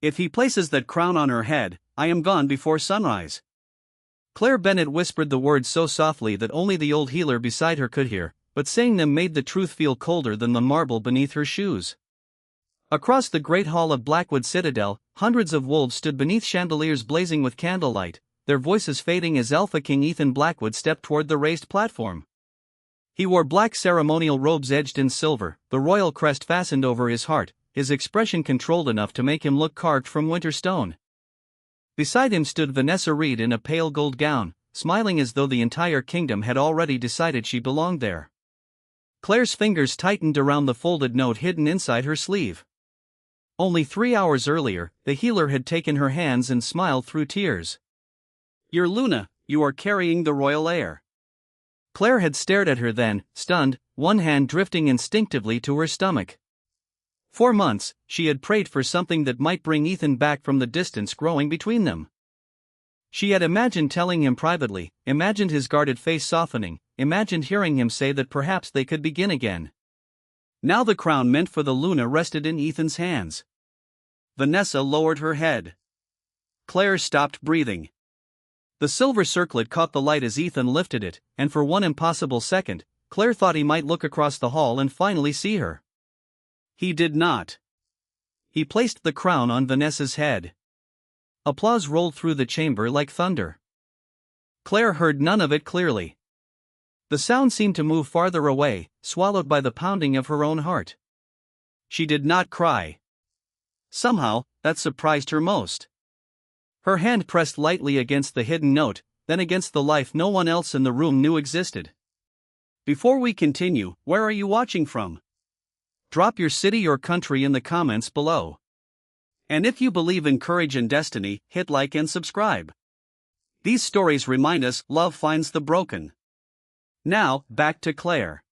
If he places that crown on her head, I am gone before sunrise. Claire Bennett whispered the words so softly that only the old healer beside her could hear, but saying them made the truth feel colder than the marble beneath her shoes. Across the great hall of Blackwood Citadel, hundreds of wolves stood beneath chandeliers blazing with candlelight, their voices fading as Alpha King Ethan Blackwood stepped toward the raised platform. He wore black ceremonial robes edged in silver, the royal crest fastened over his heart, his expression controlled enough to make him look carved from winter stone. Beside him stood Vanessa Reed in a pale gold gown, smiling as though the entire kingdom had already decided she belonged there. Claire's fingers tightened around the folded note hidden inside her sleeve. Only 3 hours earlier, the healer had taken her hands and smiled through tears. "You're Luna, you are carrying the royal heir." Claire had stared at her then, stunned, one hand drifting instinctively to her stomach. For months, she had prayed for something that might bring Ethan back from the distance growing between them. She had imagined telling him privately, imagined his guarded face softening, imagined hearing him say that perhaps they could begin again. Now the crown meant for the Luna rested in Ethan's hands. Vanessa lowered her head. Claire stopped breathing. The silver circlet caught the light as Ethan lifted it, and for one impossible second, Claire thought he might look across the hall and finally see her. He did not. He placed the crown on Vanessa's head. Applause rolled through the chamber like thunder. Claire heard none of it clearly. The sound seemed to move farther away, swallowed by the pounding of her own heart. She did not cry. Somehow, that surprised her most. Her hand pressed lightly against the hidden note, then against the life no one else in the room knew existed. Before we continue, where are you watching from? Drop your city or country in the comments below. And if you believe in courage and destiny, hit like and subscribe. These stories remind us love finds the broken. Now, back to Claire.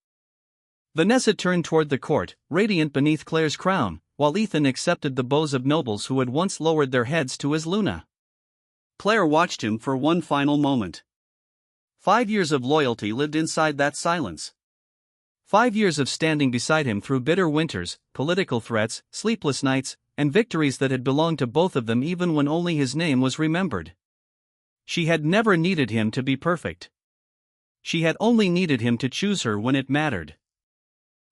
Vanessa turned toward the court, radiant beneath Claire's crown, while Ethan accepted the bows of nobles who had once lowered their heads to his Luna. Claire watched him for one final moment. 5 years of loyalty lived inside that silence. 5 years of standing beside him through bitter winters, political threats, sleepless nights, and victories that had belonged to both of them even when only his name was remembered. She had never needed him to be perfect. She had only needed him to choose her when it mattered.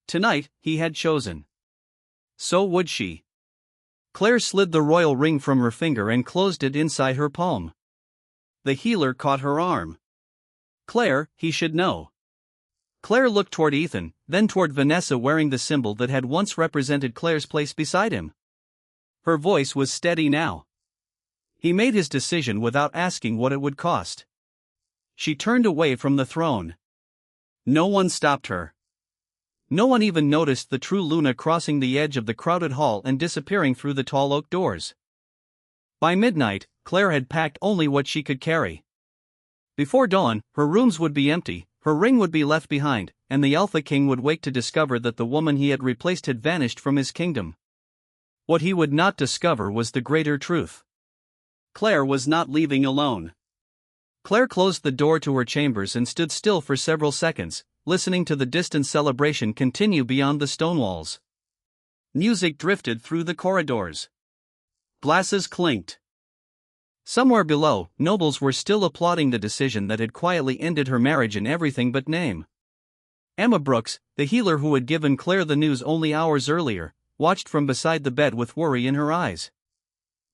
Tonight, he had chosen. So would she. Claire slid the royal ring from her finger and closed it inside her palm. The healer caught her arm. Claire, he should know. Claire looked toward Ethan, then toward Vanessa wearing the symbol that had once represented Claire's place beside him. Her voice was steady now. He made his decision without asking what it would cost. She turned away from the throne. No one stopped her. No one even noticed the true Luna crossing the edge of the crowded hall and disappearing through the tall oak doors. By midnight, Claire had packed only what she could carry. Before dawn, her rooms would be empty, her ring would be left behind, and the Alpha King would wake to discover that the woman he had replaced had vanished from his kingdom. What he would not discover was the greater truth. Claire was not leaving alone. Claire closed the door to her chambers and stood still for several seconds, listening to the distant celebration continue beyond the stone walls. Music drifted through the corridors. Glasses clinked. Somewhere below, nobles were still applauding the decision that had quietly ended her marriage in everything but name. Emma Brooks, the healer who had given Claire the news only hours earlier, watched from beside the bed with worry in her eyes.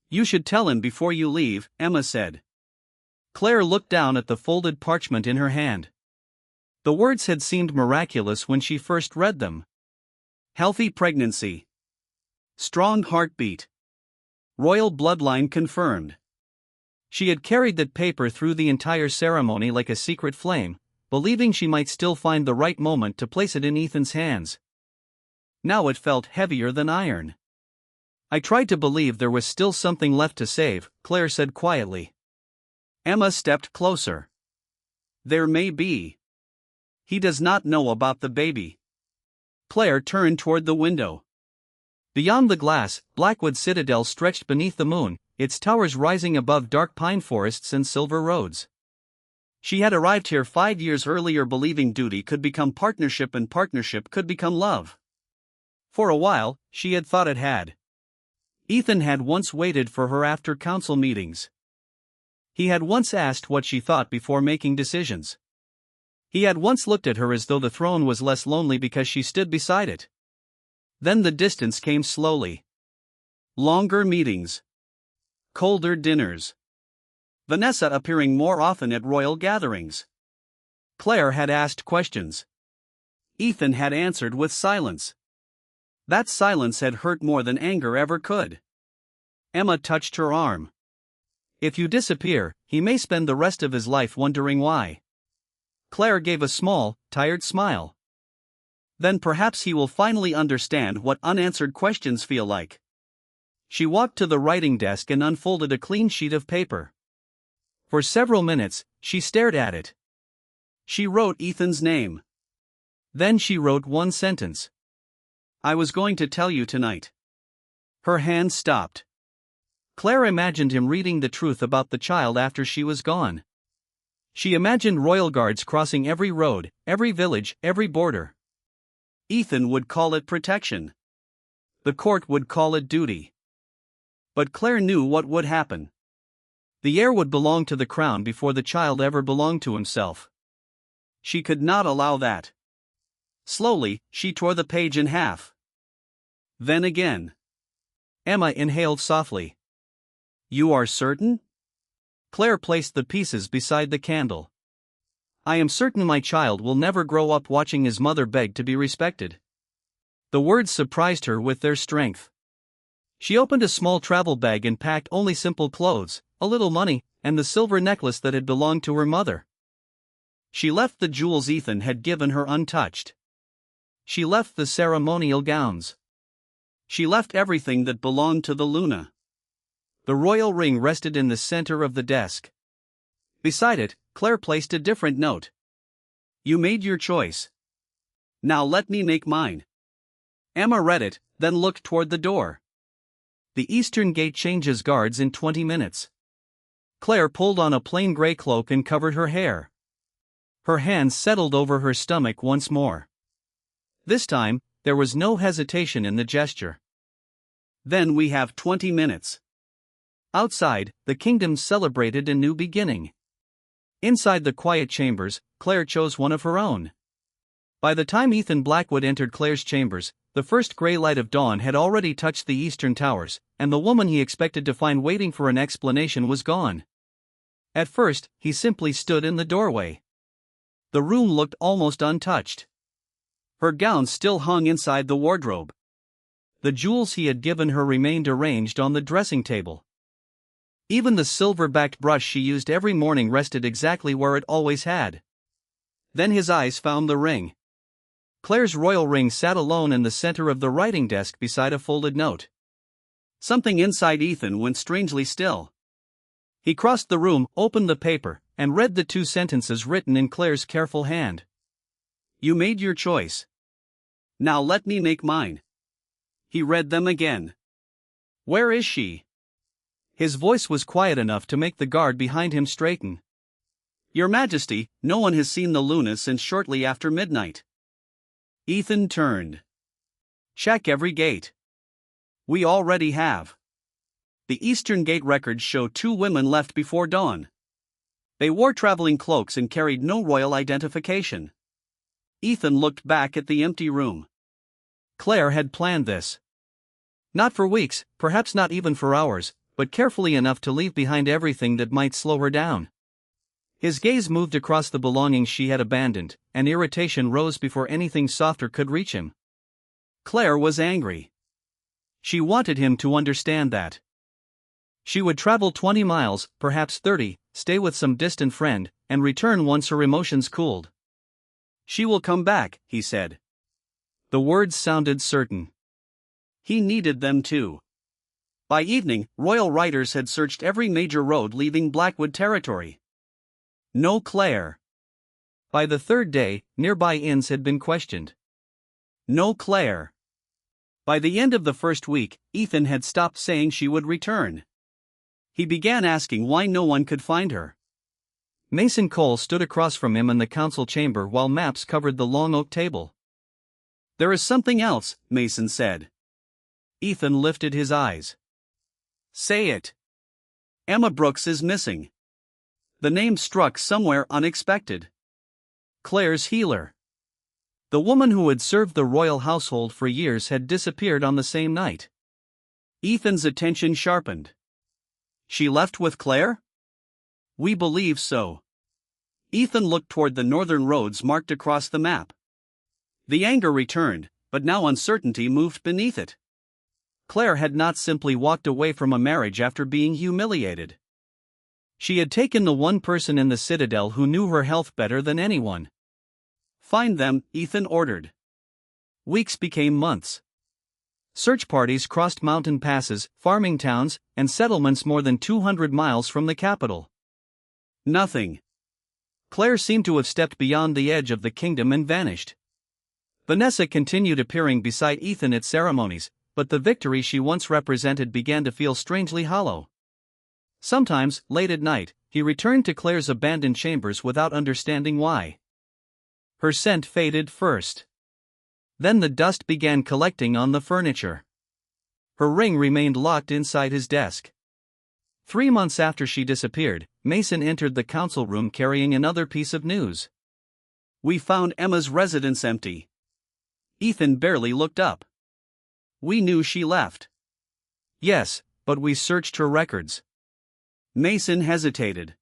"You should tell him before you leave," Emma said. Claire looked down at the folded parchment in her hand. The words had seemed miraculous when she first read them. Healthy pregnancy. Strong heartbeat. Royal bloodline confirmed. She had carried that paper through the entire ceremony like a secret flame, believing she might still find the right moment to place it in Ethan's hands. Now it felt heavier than iron. "I tried to believe there was still something left to save," Claire said quietly. Emma stepped closer. "There may be. He does not know about the baby." Claire turned toward the window. Beyond the glass, Blackwood Citadel stretched beneath the moon, its towers rising above dark pine forests and silver roads. She had arrived here 5 years earlier believing duty could become partnership and partnership could become love. For a while, she had thought it had. Ethan had once waited for her after council meetings. He had once asked what she thought before making decisions. He had once looked at her as though the throne was less lonely because she stood beside it. Then the distance came slowly. Longer meetings. Colder dinners. Vanessa appearing more often at royal gatherings. Claire had asked questions. Ethan had answered with silence. That silence had hurt more than anger ever could. Emma touched her arm. If you disappear, he may spend the rest of his life wondering why. Claire gave a small, tired smile. Then perhaps he will finally understand what unanswered questions feel like. She walked to the writing desk and unfolded a clean sheet of paper. For several minutes, she stared at it. She wrote Ethan's name. Then she wrote one sentence. I was going to tell you tonight. Her hand stopped. Claire imagined him reading the truth about the child after she was gone. She imagined royal guards crossing every road, every village, every border. Ethan would call it protection. The court would call it duty. But Claire knew what would happen. The heir would belong to the crown before the child ever belonged to himself. She could not allow that. Slowly, she tore the page in half. Then again. Emma inhaled softly. You are certain? Claire placed the pieces beside the candle. I am certain my child will never grow up watching his mother beg to be respected. The words surprised her with their strength. She opened a small travel bag and packed only simple clothes, a little money, and the silver necklace that had belonged to her mother. She left the jewels Ethan had given her untouched. She left the ceremonial gowns. She left everything that belonged to the Luna. The royal ring rested in the center of the desk. Beside it, Claire placed a different note. You made your choice. Now let me make mine. Emma read it, then looked toward the door. The eastern gate changes guards in 20 minutes. Claire pulled on a plain gray cloak and covered her hair. Her hands settled over her stomach once more. This time, there was no hesitation in the gesture. Then we have 20 minutes. Outside, the kingdom celebrated a new beginning. Inside the quiet chambers, Claire chose one of her own. By the time Ethan Blackwood entered Claire's chambers, the first gray light of dawn had already touched the eastern towers, and the woman he expected to find waiting for an explanation was gone. At first, he simply stood in the doorway. The room looked almost untouched. Her gown still hung inside the wardrobe. The jewels he had given her remained arranged on the dressing table. Even the silver-backed brush she used every morning rested exactly where it always had. Then his eyes found the ring. Claire's royal ring sat alone in the center of the writing desk beside a folded note. Something inside Ethan went strangely still. He crossed the room, opened the paper, and read the two sentences written in Claire's careful hand. You made your choice. Now let me make mine. He read them again. Where is she? His voice was quiet enough to make the guard behind him straighten. Your Majesty, no one has seen the Luna since shortly after midnight. Ethan turned. Check every gate. We already have. The Eastern Gate records show 2 women left before dawn. They wore traveling cloaks and carried no royal identification. Ethan looked back at the empty room. Claire had planned this. Not for weeks, perhaps not even for hours, but carefully enough to leave behind everything that might slow her down. His gaze moved across the belongings she had abandoned, and irritation rose before anything softer could reach him. Claire was angry. She wanted him to understand that. She would travel 20 miles, perhaps 30, stay with some distant friend, and return once her emotions cooled. She will come back, he said. The words sounded certain. He needed them too. By evening, royal riders had searched every major road leaving Blackwood territory. No Claire. By the third day, nearby inns had been questioned. No Claire. By the end of the first week, Ethan had stopped saying she would return. He began asking why no one could find her. Mason Cole stood across from him in the council chamber while maps covered the long oak table. There is something else, Mason said. Ethan lifted his eyes. Say it. Emma Brooks is missing. The name struck somewhere unexpected. Claire's healer. The woman who had served the royal household for years had disappeared on the same night. Ethan's attention sharpened. She left with Claire? We believe so. Ethan looked toward the northern roads marked across the map. The anger returned, but now uncertainty moved beneath it. Claire had not simply walked away from a marriage after being humiliated. She had taken the one person in the Citadel who knew her health better than anyone. Find them, Ethan ordered. Weeks became months. Search parties crossed mountain passes, farming towns, and settlements more than 200 miles from the capital. Nothing. Claire seemed to have stepped beyond the edge of the kingdom and vanished. Vanessa continued appearing beside Ethan at ceremonies, but the victory she once represented began to feel strangely hollow. Sometimes, late at night, he returned to Claire's abandoned chambers without understanding why. Her scent faded first. Then the dust began collecting on the furniture. Her ring remained locked inside his desk. 3 months after she disappeared, Mason entered the council room carrying another piece of news. We found Emma's residence empty. Ethan barely looked up. We knew she left. Yes, but we searched her records. Mason hesitated.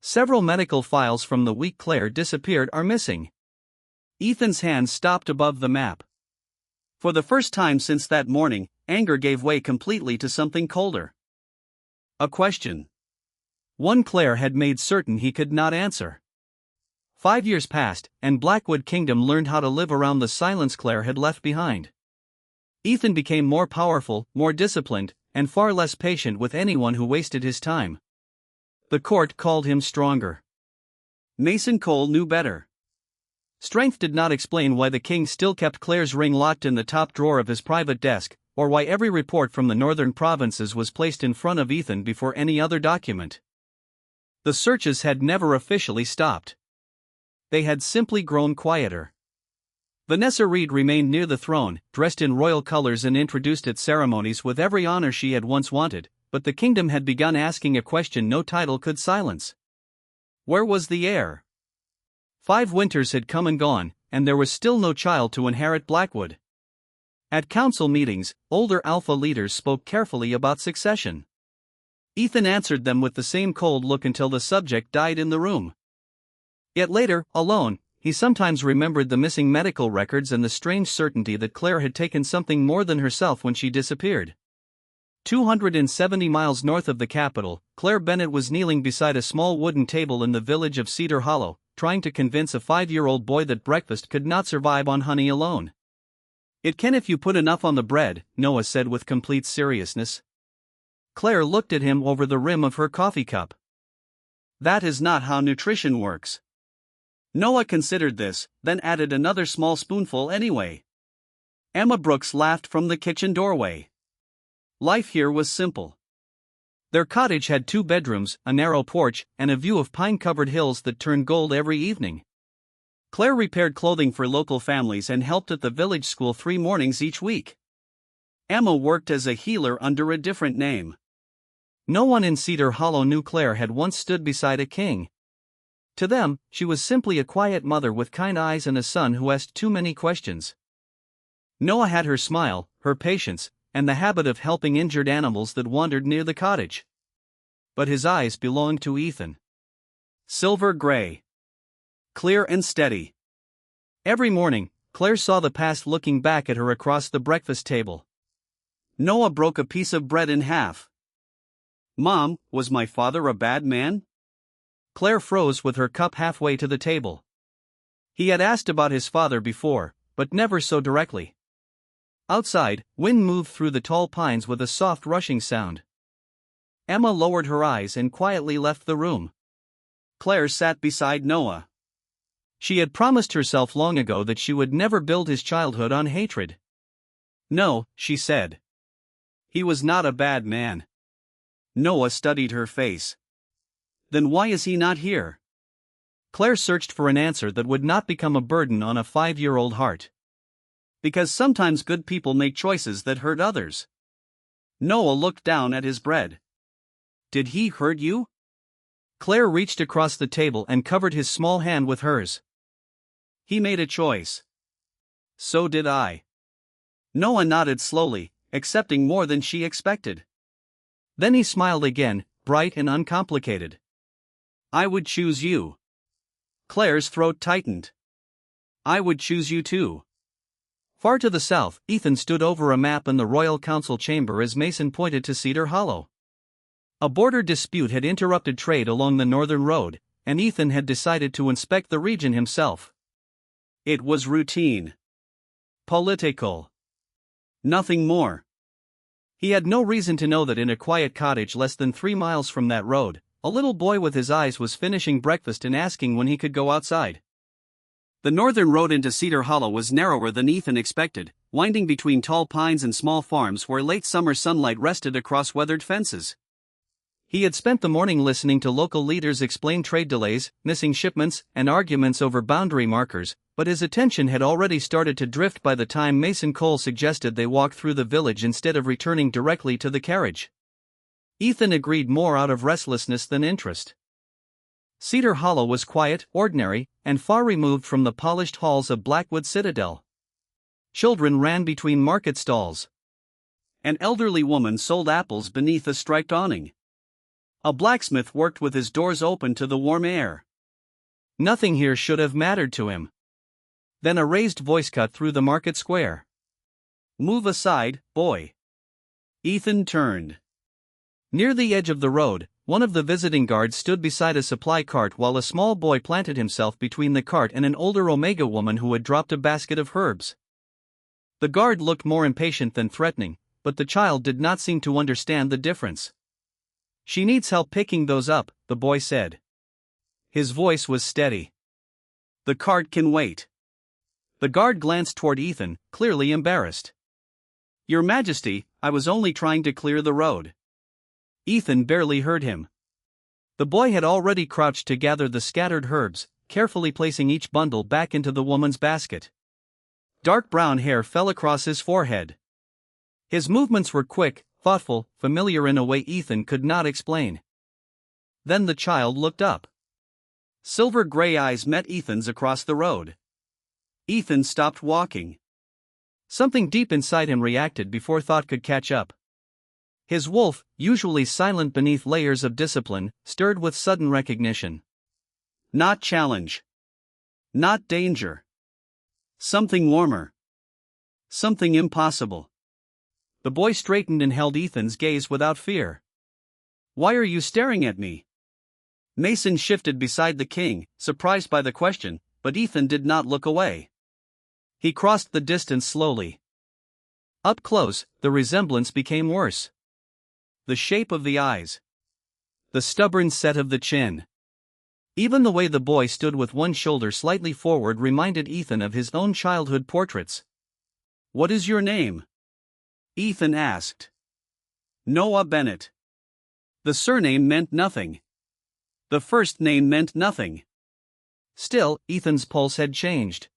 Several medical files from the week Claire disappeared are missing. Ethan's hand stopped above the map. For the first time since that morning, anger gave way completely to something colder. A question. One Claire had made certain he could not answer. 5 years passed, and Blackwood Kingdom learned how to live around the silence Claire had left behind. Ethan became more powerful, more disciplined, and far less patient with anyone who wasted his time. The court called him stronger. Mason Cole knew better. Strength did not explain why the king still kept Claire's ring locked in the top drawer of his private desk, or why every report from the northern provinces was placed in front of Ethan before any other document. The searches had never officially stopped. They had simply grown quieter. Vanessa Reed remained near the throne, dressed in royal colors and introduced at ceremonies with every honor she had once wanted, but the kingdom had begun asking a question no title could silence. Where was the heir? 5 winters had come and gone, and there was still no child to inherit Blackwood. At council meetings, older Alpha leaders spoke carefully about succession. Ethan answered them with the same cold look until the subject died in the room. Yet later, alone, he sometimes remembered the missing medical records and the strange certainty that Claire had taken something more than herself when she disappeared. 270 miles north of the capital, Claire Bennett was kneeling beside a small wooden table in the village of Cedar Hollow, trying to convince a 5-year-old boy that breakfast could not survive on honey alone. It can if you put enough on the bread, Noah said with complete seriousness. Claire looked at him over the rim of her coffee cup. That is not how nutrition works. Noah considered this, then added another small spoonful anyway. Emma Brooks laughed from the kitchen doorway. Life here was simple. Their cottage had 2 bedrooms, a narrow porch, and a view of pine-covered hills that turned gold every evening. Claire repaired clothing for local families and helped at the village school 3 mornings each week. Emma worked as a healer under a different name. No one in Cedar Hollow knew Claire had once stood beside a king. To them, she was simply a quiet mother with kind eyes and a son who asked too many questions. Noah had her smile, her patience, and the habit of helping injured animals that wandered near the cottage. But his eyes belonged to Ethan. Silver gray. Clear and steady. Every morning, Claire saw the past looking back at her across the breakfast table. Noah broke a piece of bread in half. Mom, was my father a bad man? Claire froze with her cup halfway to the table. He had asked about his father before, but never so directly. Outside, wind moved through the tall pines with a soft rushing sound. Emma lowered her eyes and quietly left the room. Claire sat beside Noah. She had promised herself long ago that she would never build his childhood on hatred. No, she said. He was not a bad man. Noah studied her face. Then why is he not here? Claire searched for an answer that would not become a burden on a 5-year-old heart. Because sometimes good people make choices that hurt others. Noah looked down at his bread. Did he hurt you? Claire reached across the table and covered his small hand with hers. He made a choice. So did I. Noah nodded slowly, accepting more than she expected. Then he smiled again, bright and uncomplicated. I would choose you. Claire's throat tightened. I would choose you too. Far to the south, Ethan stood over a map in the royal council chamber as Mason pointed to Cedar Hollow. A border dispute had interrupted trade along the northern road, and Ethan had decided to inspect the region himself. It was routine. Political. Nothing more. He had no reason to know that in a quiet cottage less than 3 miles from that road, a little boy with his eyes was finishing breakfast and asking when he could go outside. The northern road into Cedar Hollow was narrower than Ethan expected, winding between tall pines and small farms where late summer sunlight rested across weathered fences. He had spent the morning listening to local leaders explain trade delays, missing shipments, and arguments over boundary markers, but his attention had already started to drift by the time Mason Cole suggested they walk through the village instead of returning directly to the carriage. Ethan agreed more out of restlessness than interest. Cedar Hollow was quiet, ordinary, and far removed from the polished halls of Blackwood Citadel. Children ran between market stalls. An elderly woman sold apples beneath a striped awning. A blacksmith worked with his doors open to the warm air. Nothing here should have mattered to him. Then a raised voice cut through the market square. Move aside, boy. Ethan turned. Near the edge of the road, one of the visiting guards stood beside a supply cart while a small boy planted himself between the cart and an older Omega woman who had dropped a basket of herbs. The guard looked more impatient than threatening, but the child did not seem to understand the difference. She needs help picking those up, the boy said. His voice was steady. The cart can wait. The guard glanced toward Ethan, clearly embarrassed. Your Majesty, I was only trying to clear the road. Ethan barely heard him. The boy had already crouched to gather the scattered herbs, carefully placing each bundle back into the woman's basket. Dark brown hair fell across his forehead. His movements were quick, thoughtful, familiar in a way Ethan could not explain. Then the child looked up. Silver gray eyes met Ethan's across the road. Ethan stopped walking. Something deep inside him reacted before thought could catch up. His wolf, usually silent beneath layers of discipline, stirred with sudden recognition. Not challenge. Not danger. Something warmer. Something impossible. The boy straightened and held Ethan's gaze without fear. Why are you staring at me? Mason shifted beside the king, surprised by the question, but Ethan did not look away. He crossed the distance slowly. Up close, the resemblance became worse. The shape of the eyes. The stubborn set of the chin. Even the way the boy stood with one shoulder slightly forward reminded Ethan of his own childhood portraits. What is your name? Ethan asked. Noah Bennett. The surname meant nothing. The first name meant nothing. Still, Ethan's pulse had changed.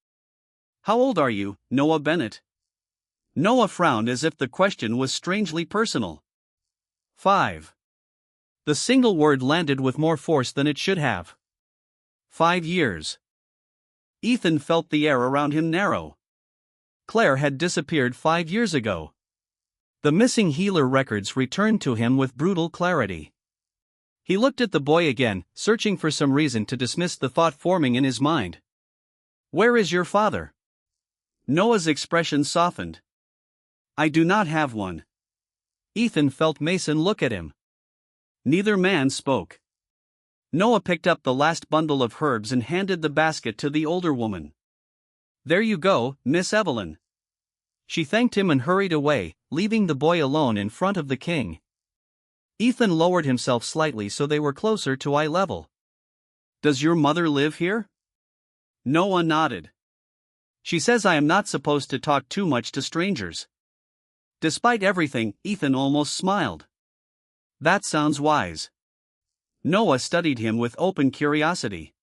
How old are you, Noah Bennett? Noah frowned as if the question was strangely personal. 5. The single word landed with more force than it should have. 5 years. Ethan felt the air around him narrow. Claire had disappeared 5 years ago. The missing healer records returned to him with brutal clarity. He looked at the boy again, searching for some reason to dismiss the thought forming in his mind. Where is your father? Noah's expression softened. I do not have one. Ethan felt Mason look at him. Neither man spoke. Noah picked up the last bundle of herbs and handed the basket to the older woman. There you go, Miss Evelyn. She thanked him and hurried away, leaving the boy alone in front of the king. Ethan lowered himself slightly so they were closer to eye level. Does your mother live here? Noah nodded. She says I am not supposed to talk too much to strangers. Despite everything, Ethan almost smiled. That sounds wise. Noah studied him with open curiosity.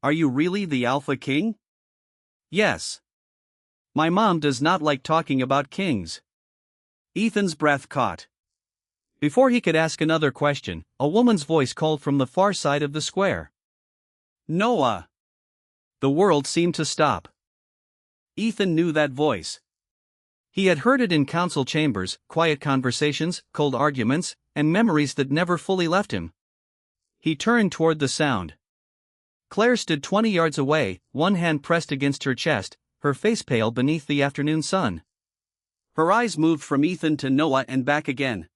Are you really the Alpha King? Yes. My mom does not like talking about kings. Ethan's breath caught. Before he could ask another question, a woman's voice called from the far side of the square. Noah! The world seemed to stop. Ethan knew that voice. He had heard it in council chambers, quiet conversations, cold arguments, and memories that never fully left him. He turned toward the sound. Claire stood 20 yards away, one hand pressed against her chest, her face pale beneath the afternoon sun. Her eyes moved from Ethan to Noah and back again.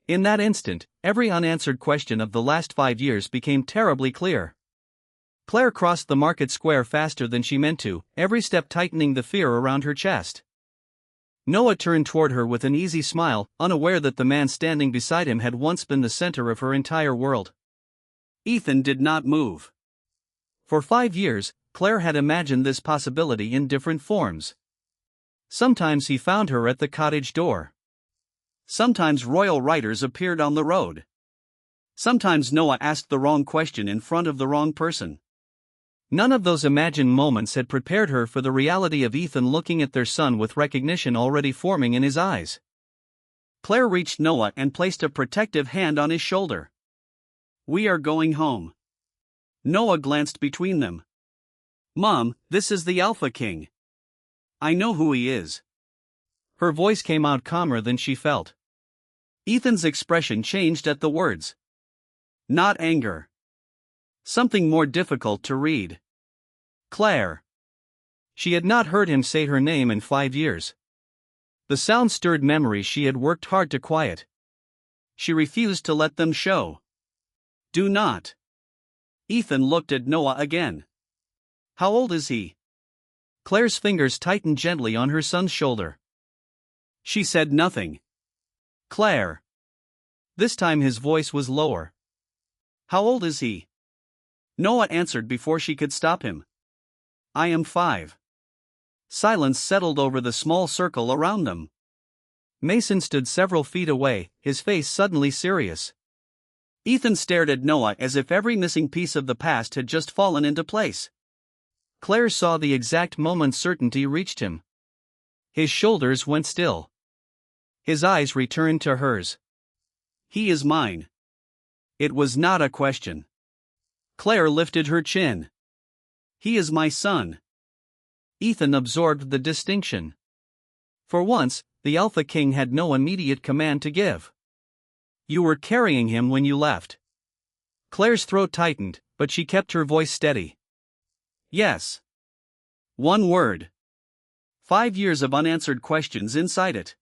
In that instant, every unanswered question of the last 5 years became terribly clear. Claire crossed the market square faster than she meant to, every step tightening the fear around her chest. Noah turned toward her with an easy smile, unaware that the man standing beside him had once been the center of her entire world. Ethan did not move. For 5 years, Claire had imagined this possibility in different forms. Sometimes he found her at the cottage door. Sometimes royal riders appeared on the road. Sometimes Noah asked the wrong question in front of the wrong person. None of those imagined moments had prepared her for the reality of Ethan looking at their son with recognition already forming in his eyes. Claire reached Noah and placed a protective hand on his shoulder. "We are going home." Noah glanced between them. "Mom, this is the Alpha King. I know who he is." Her voice came out calmer than she felt. Ethan's expression changed at the words. Not anger. Something more difficult to read. Claire. She had not heard him say her name in 5 years. The sound stirred memories she had worked hard to quiet. She refused to let them show. Do not. Ethan looked at Noah again. How old is he? Claire's fingers tightened gently on her son's shoulder. She said nothing. Claire. This time his voice was lower. How old is he? Noah answered before she could stop him. I am 5. Silence settled over the small circle around them. Mason stood several feet away, his face suddenly serious. Ethan stared at Noah as if every missing piece of the past had just fallen into place. Claire saw the exact moment certainty reached him. His shoulders went still. His eyes returned to hers. He is mine. It was not a question. Claire lifted her chin. He is my son. Ethan absorbed the distinction. For once, the Alpha King had no immediate command to give. You were carrying him when you left. Claire's throat tightened, but she kept her voice steady. Yes. One word. 5 years of unanswered questions inside it.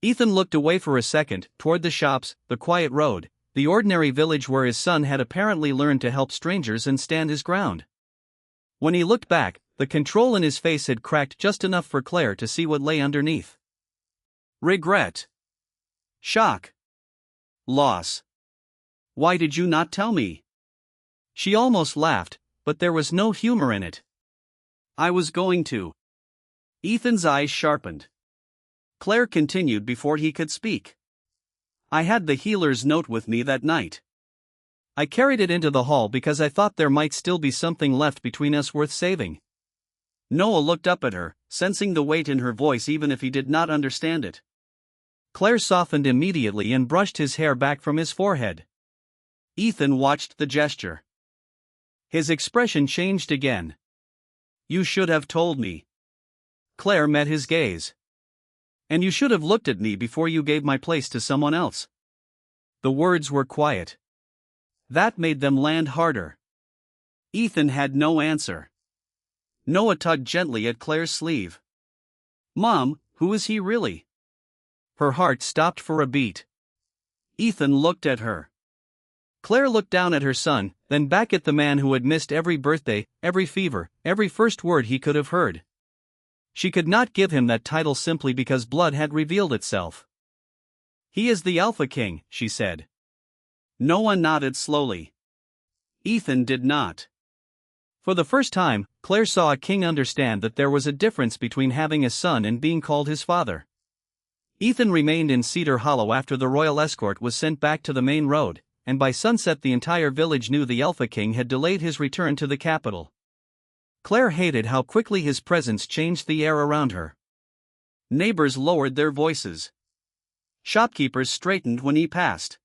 Ethan looked away for a second, toward the shops, the quiet road, the ordinary village where his son had apparently learned to help strangers and stand his ground. When he looked back, the control in his face had cracked just enough for Claire to see what lay underneath. Regret. Shock. Loss. Why did you not tell me? She almost laughed, but there was no humor in it. I was going to. Ethan's eyes sharpened. Claire continued before he could speak. I had the healer's note with me that night. I carried it into the hall because I thought there might still be something left between us worth saving. Noah looked up at her, sensing the weight in her voice even if he did not understand it. Claire softened immediately and brushed his hair back from his forehead. Ethan watched the gesture. His expression changed again. You should have told me. Claire met his gaze. And you should have looked at me before you gave my place to someone else. The words were quiet. That made them land harder. Ethan had no answer. Noah tugged gently at Claire's sleeve. Mom, who is he really? Her heart stopped for a beat. Ethan looked at her. Claire looked down at her son, then back at the man who had missed every birthday, every fever, every first word he could have heard. She could not give him that title simply because blood had revealed itself. He is the Alpha King, she said. Noah nodded slowly. Ethan did not. For the first time, Claire saw a king understand that there was a difference between having a son and being called his father. Ethan remained in Cedar Hollow after the royal escort was sent back to the main road, and by sunset the entire village knew the Alpha King had delayed his return to the capital. Claire hated how quickly his presence changed the air around her. Neighbors lowered their voices. Shopkeepers straightened when he passed.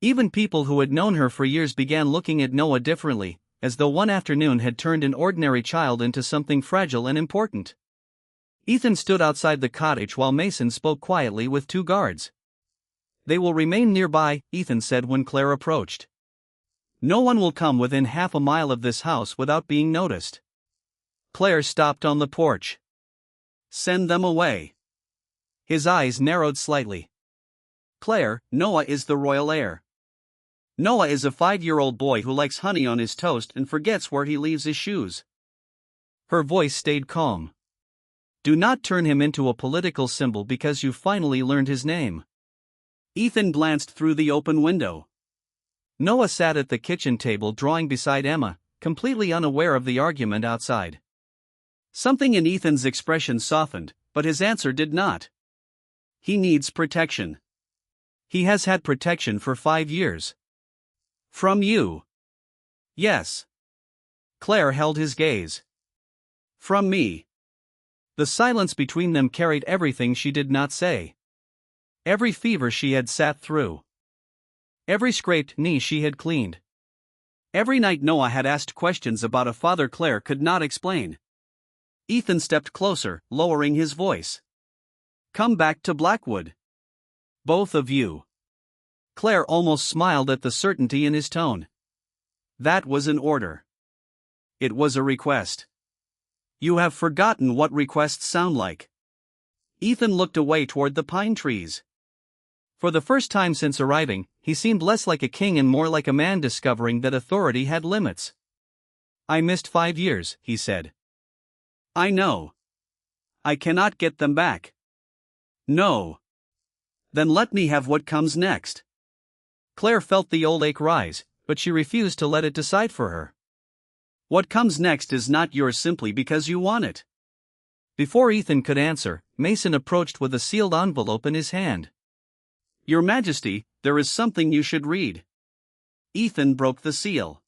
Even people who had known her for years began looking at Noah differently, as though one afternoon had turned an ordinary child into something fragile and important. Ethan stood outside the cottage while Mason spoke quietly with 2 guards. "They will remain nearby," Ethan said when Claire approached. "No one will come within half a mile of this house without being noticed." Claire stopped on the porch. "Send them away." His eyes narrowed slightly. "Claire, Noah is the royal heir. Noah is a 5-year-old boy who likes honey on his toast and forgets where he leaves his shoes." Her voice stayed calm. "Do not turn him into a political symbol because you finally learned his name." Ethan glanced through the open window. Noah sat at the kitchen table drawing beside Emma, completely unaware of the argument outside. Something in Ethan's expression softened, but his answer did not. "He needs protection." "He has had protection for 5 years. From you." "Yes." Claire held his gaze. "From me." The silence between them carried everything she did not say. Every fever she had sat through. Every scraped knee she had cleaned. Every night Noah had asked questions about a father Claire could not explain. Ethan stepped closer, lowering his voice. "Come back to Blackwood. Both of you." Claire almost smiled at the certainty in his tone. That was an order. It was a request. "You have forgotten what requests sound like." Ethan looked away toward the pine trees. For the first time since arriving, he seemed less like a king and more like a man discovering that authority had limits. "I missed 5 years," he said. "I know. I cannot get them back." "No." "Then let me have what comes next." Claire felt the old ache rise, but she refused to let it decide for her. "What comes next is not yours simply because you want it." Before Ethan could answer, Mason approached with a sealed envelope in his hand. "Your Majesty, there is something you should read." Ethan broke the seal.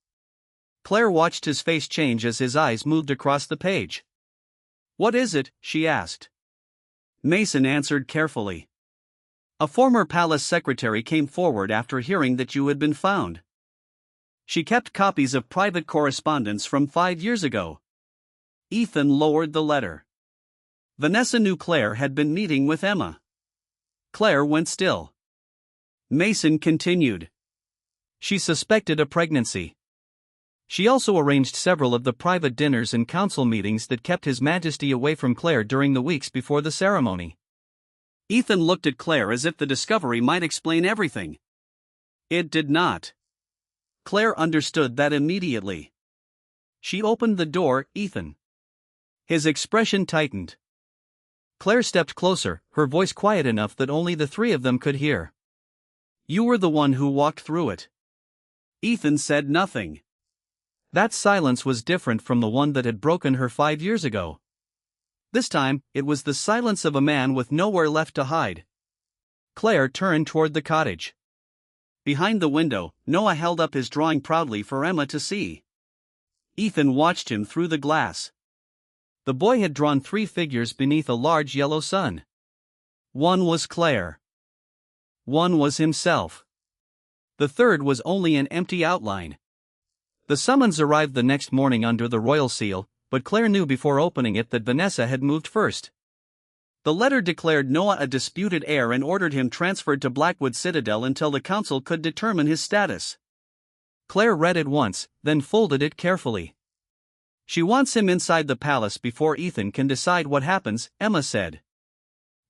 Claire watched his face change as his eyes moved across the page. "What is it?" she asked. Mason answered carefully. "A former palace secretary came forward after hearing that you had been found. She kept copies of private correspondence from 5 years ago." Ethan lowered the letter. Vanessa knew Claire had been meeting with Emma. Claire went still. Mason continued. "She suspected a pregnancy. She also arranged several of the private dinners and council meetings that kept His Majesty away from Claire during the weeks before the ceremony." Ethan looked at Claire as if the discovery might explain everything. It did not. Claire understood that immediately. She opened the door, "Ethan." His expression tightened. Claire stepped closer, her voice quiet enough that only the 3 of them could hear. "You were the one who walked through it." Ethan said nothing. That silence was different from the one that had broken her 5 years ago. This time, it was the silence of a man with nowhere left to hide. Claire turned toward the cottage. Behind the window, Noah held up his drawing proudly for Emma to see. Ethan watched him through the glass. The boy had drawn 3 figures beneath a large yellow sun. One was Claire. One was himself. The third was only an empty outline. The summons arrived the next morning under the royal seal, but Claire knew before opening it that Vanessa had moved first. The letter declared Noah a disputed heir and ordered him transferred to Blackwood Citadel until the council could determine his status. Claire read it once, then folded it carefully. "She wants him inside the palace before Ethan can decide what happens," Emma said.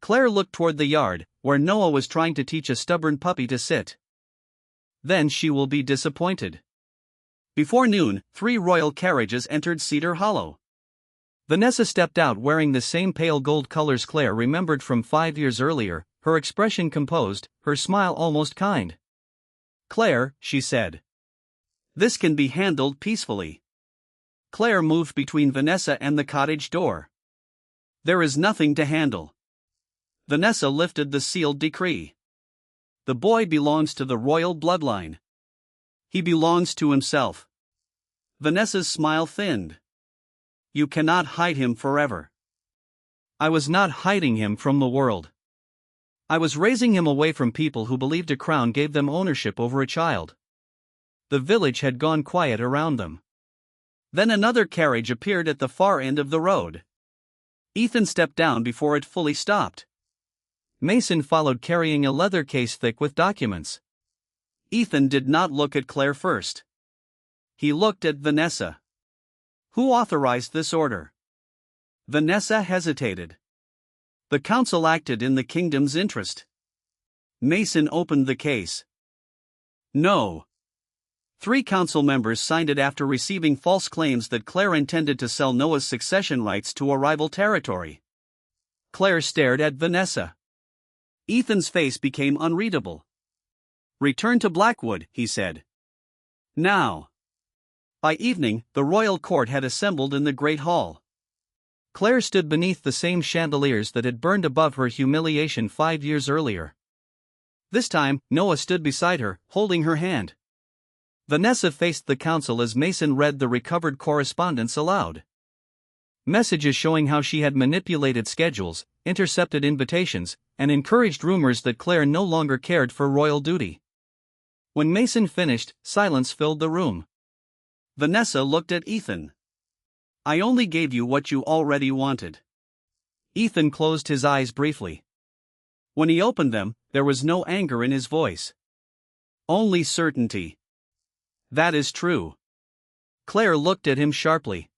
Claire looked toward the yard, where Noah was trying to teach a stubborn puppy to sit. "Then she will be disappointed." Before noon, 3 royal carriages entered Cedar Hollow. Vanessa stepped out wearing the same pale gold colors Claire remembered from 5 years earlier, her expression composed, her smile almost kind. "Claire," she said. "This can be handled peacefully." Claire moved between Vanessa and the cottage door. "There is nothing to handle." Vanessa lifted the sealed decree. "The boy belongs to the royal bloodline. He belongs to himself." Vanessa's smile thinned. "You cannot hide him forever." "I was not hiding him from the world. I was raising him away from people who believed a crown gave them ownership over a child. The village had gone quiet around them. Then another carriage appeared at the far end of the road. Ethan stepped down before it fully stopped. Mason followed carrying a leather case thick with documents. Ethan did not look at Claire first. He looked at Vanessa. Who authorized this order? Vanessa hesitated. The council acted in the kingdom's interest. Mason opened the case. No. 3 council members signed it after receiving false claims that Claire intended to sell Noah's succession rights to a rival territory. Claire stared at Vanessa. Ethan's face became unreadable. Return to Blackwood, he said. Now. By evening, the royal court had assembled in the great hall. Claire stood beneath the same chandeliers that had burned above her humiliation 5 years earlier. This time, Noah stood beside her, holding her hand. Vanessa faced the council as Mason read the recovered correspondence aloud. Messages showing how she had manipulated schedules, intercepted invitations, and encouraged rumors that Claire no longer cared for royal duty. When Mason finished, silence filled the room. Vanessa looked at Ethan. I only gave you what you already wanted. Ethan closed his eyes briefly. When he opened them, there was no anger in his voice. Only certainty. That is true. Claire looked at him sharply.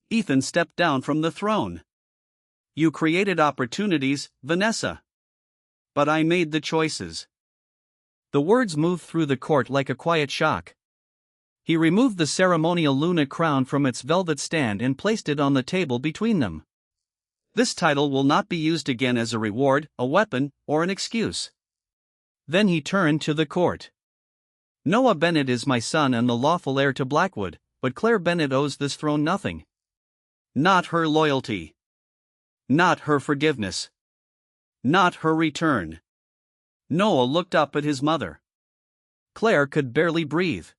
Ethan stepped down from the throne. You created opportunities, Vanessa. But I made the choices. The words moved through the court like a quiet shock. He removed the ceremonial Luna crown from its velvet stand and placed it on the table between them. This title will not be used again as a reward, a weapon, or an excuse. Then he turned to the court. Noah Bennett is my son and the lawful heir to Blackwood, but Claire Bennett owes this throne nothing. Not her loyalty. Not her forgiveness. Not her return. Noah looked up at his mother. Claire could barely breathe.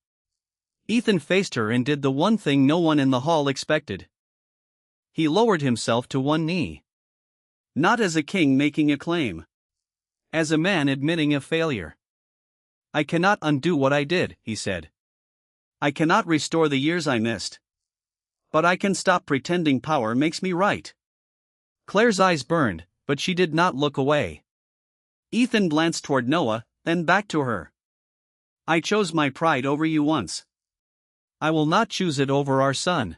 Ethan faced her and did the one thing no one in the hall expected. He lowered himself to one knee. Not as a king making a claim. As a man admitting a failure. I cannot undo what I did, he said. I cannot restore the years I missed. But I can stop pretending power makes me right. Claire's eyes burned, but she did not look away. Ethan glanced toward Noah, then back to her. I chose my pride over you once. I will not choose it over our son.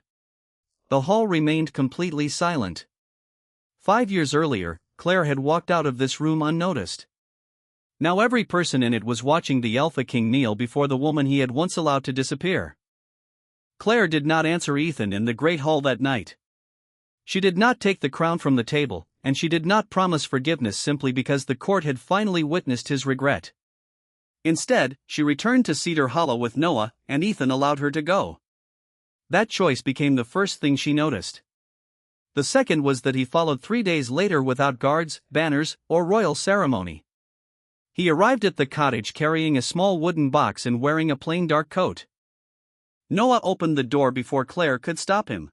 The hall remained completely silent. 5 years earlier, Claire had walked out of this room unnoticed. Now every person in it was watching the Alpha King kneel before the woman he had once allowed to disappear. Claire did not answer Ethan in the great hall that night. She did not take the crown from the table, and she did not promise forgiveness simply because the court had finally witnessed his regret. Instead, she returned to Cedar Hollow with Noah, and Ethan allowed her to go. That choice became the first thing she noticed. The second was that he followed 3 days later without guards, banners, or royal ceremony. He arrived at the cottage carrying a small wooden box and wearing a plain dark coat. Noah opened the door before Claire could stop him.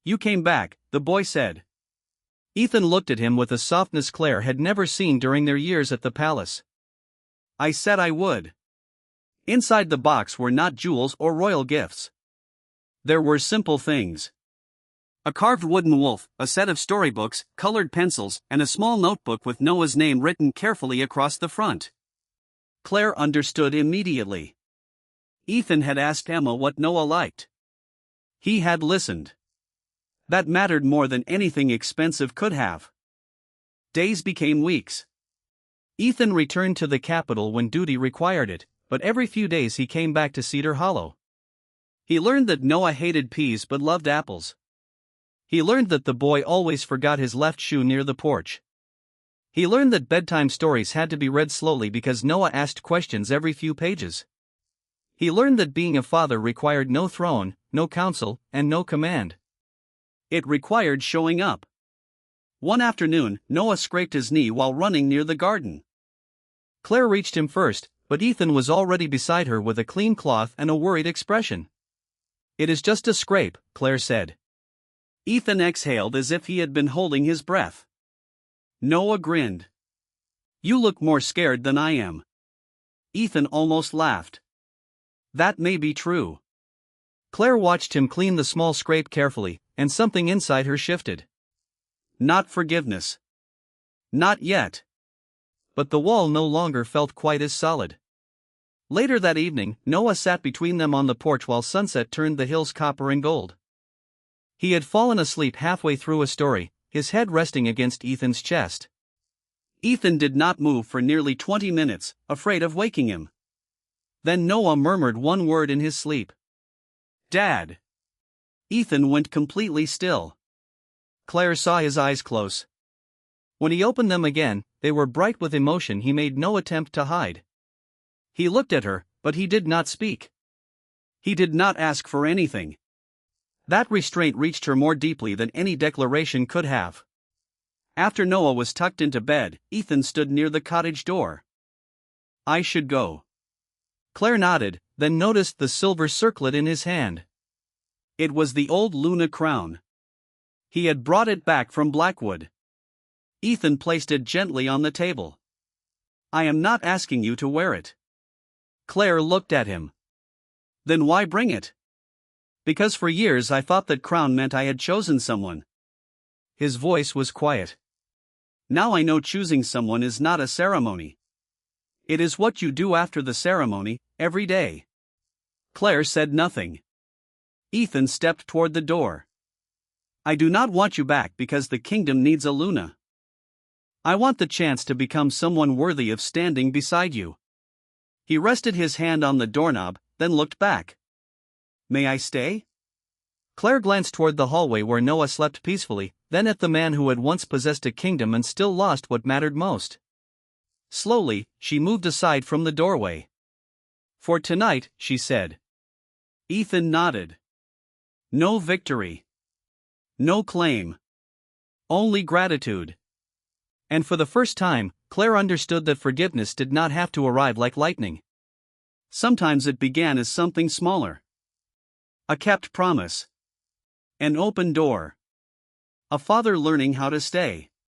You came back, the boy said. Ethan looked at him with a softness Claire had never seen during their years at the palace. I said I would. Inside the box were not jewels or royal gifts. There were simple things. A carved wooden wolf, a set of storybooks, colored pencils, and a small notebook with Noah's name written carefully across the front. Claire understood immediately. Ethan had asked Emma what Noah liked. He had listened. That mattered more than anything expensive could have. Days became weeks. Ethan returned to the capital when duty required it, but every few days he came back to Cedar Hollow. He learned that Noah hated peas but loved apples. He learned that the boy always forgot his left shoe near the porch. He learned that bedtime stories had to be read slowly because Noah asked questions every few pages. He learned that being a father required no throne, no counsel, and no command. It required showing up. One afternoon, Noah scraped his knee while running near the garden. Claire reached him first, but Ethan was already beside her with a clean cloth and a worried expression. It is just a scrape, Claire said. Ethan exhaled as if he had been holding his breath. Noah grinned. You look more scared than I am. Ethan almost laughed. That may be true. Claire watched him clean the small scrape carefully, and something inside her shifted. Not forgiveness. Not yet. But the wall no longer felt quite as solid. Later that evening, Noah sat between them on the porch while sunset turned the hills copper and gold. He had fallen asleep halfway through a story, his head resting against Ethan's chest. Ethan did not move for nearly 20 minutes, afraid of waking him. Then Noah murmured one word in his sleep. Dad. Ethan went completely still. Claire saw his eyes close. When he opened them again, they were bright with emotion he made no attempt to hide. He looked at her, but he did not speak. He did not ask for anything. That restraint reached her more deeply than any declaration could have. After Noah was tucked into bed, Ethan stood near the cottage door. I should go. Claire nodded, then noticed the silver circlet in his hand. It was the old Luna crown. He had brought it back from Blackwood. Ethan placed it gently on the table. I am not asking you to wear it. Claire looked at him. Then why bring it? Because for years I thought that crown meant I had chosen someone. His voice was quiet. Now I know choosing someone is not a ceremony. It is what you do after the ceremony, every day. Claire said nothing. Ethan stepped toward the door. I do not want you back because the kingdom needs a Luna. I want the chance to become someone worthy of standing beside you. He rested his hand on the doorknob, then looked back. May I stay? Claire glanced toward the hallway where Noah slept peacefully, then at the man who had once possessed a kingdom and still lost what mattered most. Slowly, she moved aside from the doorway. For tonight, she said. Ethan nodded. No victory. No claim. Only gratitude. And for the first time, Claire understood that forgiveness did not have to arrive like lightning. Sometimes it began as something smaller. A kept promise. An open door. A father learning how to stay.